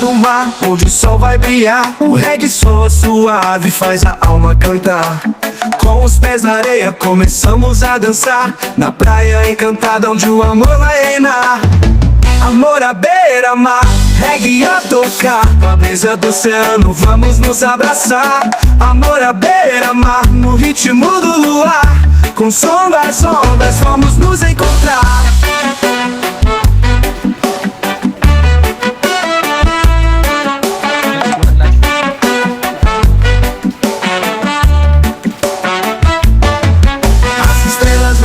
do mar, onde o sol vai brilhar. O reggae soa suave, faz a alma cantar. Com os pés na areia começamos a dançar, na praia encantada onde o amor vai reinar. Amor à beira-mar, reggae a tocar, com a brisa do oceano vamos nos abraçar. Amor à beira-mar, no ritmo do luar, com o som das ondas vamos nos encontrar.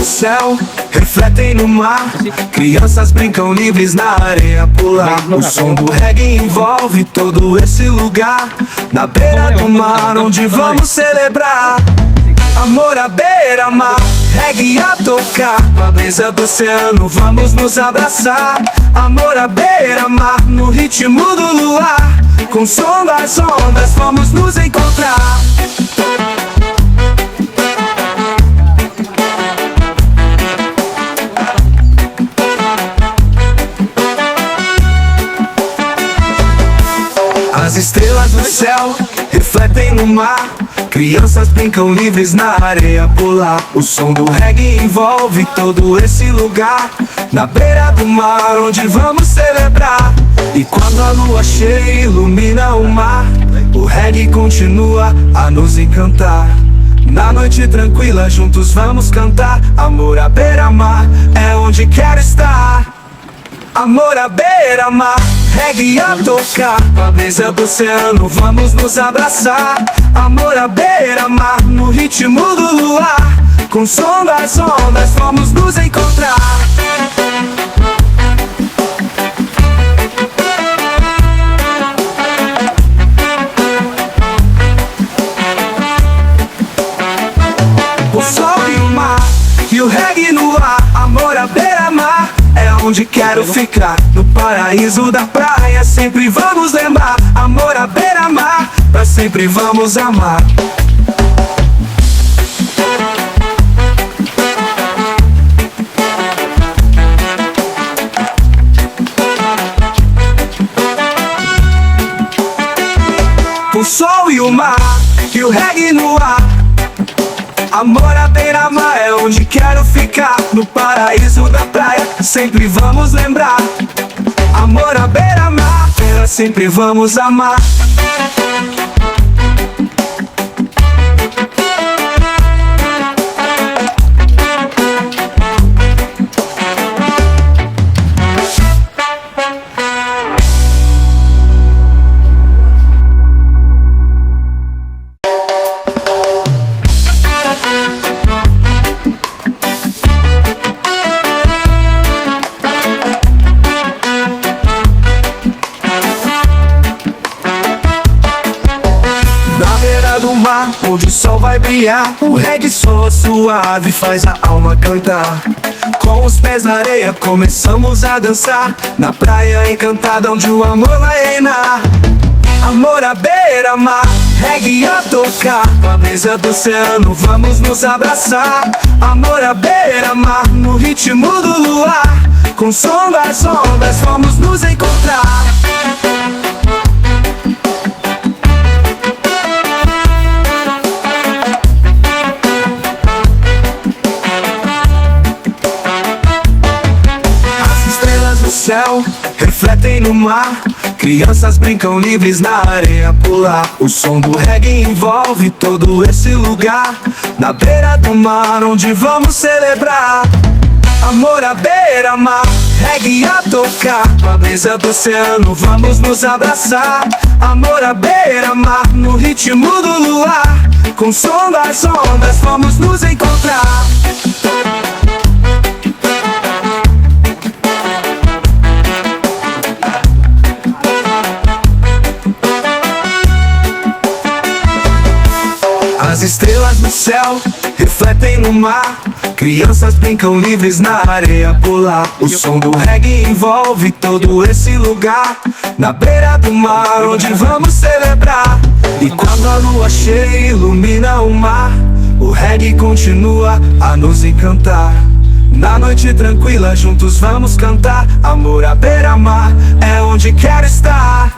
Céu, refletem no mar. Crianças brincam livres na areia pular. O som do reggae envolve todo esse lugar, na beira do mar onde vamos celebrar. Amor à beira-mar, reggae a tocar, com a brisa do oceano vamos nos abraçar. Amor à beira-mar, no ritmo do luar, com o som das ondas vamos nos encontrar. As estrelas do céu refletem no mar. Crianças brincam livres na areia pular. O som do reggae envolve todo esse lugar, na beira do mar onde vamos celebrar. E quando a lua cheia ilumina o mar, o reggae continua a nos encantar. Na noite tranquila juntos vamos cantar. Amor à beira-mar é onde quero estar. Amor à beira-mar, reggae a tocar, com a brisa do oceano vamos nos abraçar. Amor à beira-mar, no ritmo do luar, com o som das ondas vamos nos encontrar. O sol e o mar, e o reggae no ar. Amor à beira-mar é onde quero ficar, no paraíso da praia sempre vamos lembrar. Amor à beira-mar, pra sempre vamos amar. O sol e o mar, e o reggae no ar. Amor à beira-mar é onde quero ficar, no paraíso da praia sempre vamos lembrar. Amor à beira-mar, sempre vamos amar. Do mar, onde o sol vai brilhar. O reggae soa suave, faz a alma cantar. Com os pés na areia começamos a dançar, na praia encantada onde o amor vai reinar. Amor à beira-mar, reggae a tocar, com a brisa do oceano vamos nos abraçar. Amor à beira-mar, no ritmo do luar, com o som das ondas vamos nos encontrar. Céu, refletem no mar. Crianças brincam livres na areia pular. O som do reggae envolve todo esse lugar, na beira do mar onde vamos celebrar. Amor à beira-mar, reggae a tocar, com a brisa do oceano vamos nos abraçar. Amor à beira-mar, no ritmo do luar, com o som das ondas vamos nos encontrar. As estrelas no céu refletem no mar. Crianças brincam livres na areia pular. O som do reggae envolve todo esse lugar, na beira do mar onde vamos celebrar. E quando a lua cheia ilumina o mar, o reggae continua a nos encantar. Na noite tranquila juntos vamos cantar. Amor à beira-mar é onde quero estar.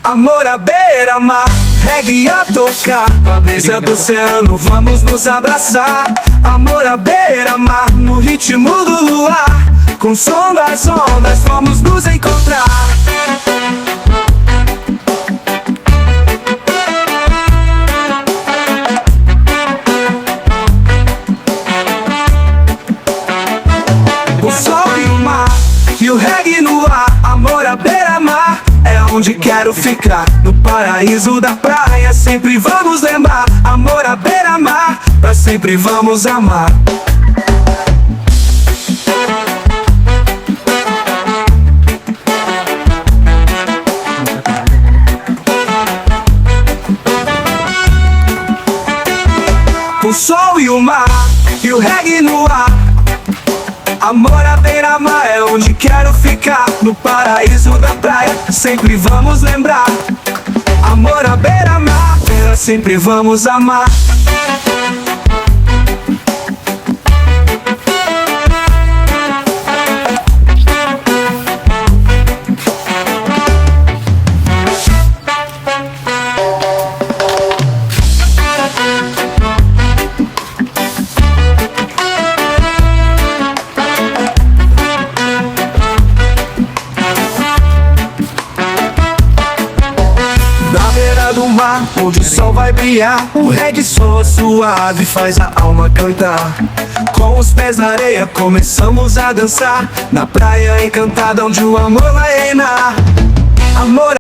amor à beira-mar, reggae a tocar. Com a brisa do oceano vamos nos abraçar. Amor à beira-mar, no ritmo do luar, com o som das ondas vamos nos encontrar. O sol e o mar, e o reggae no ar. Amor à beira-mar, é onde quero ficar. No paraíso da praia sempre vamos lembrar. Amor à beira-mar, pra sempre vamos amar. O sol e o mar, e o reggae no ar. Amor à beira-mar, é onde quero ficar. No paraíso da praia sempre vamos lembrar. Amor à beira-mar, sempre vamos amar. Do mar, onde o sol vai brilhar, o reggae soa suave, faz a alma cantar. Com os pés na areia começamos a dançar, na praia encantada onde o amor vai reinar. Amor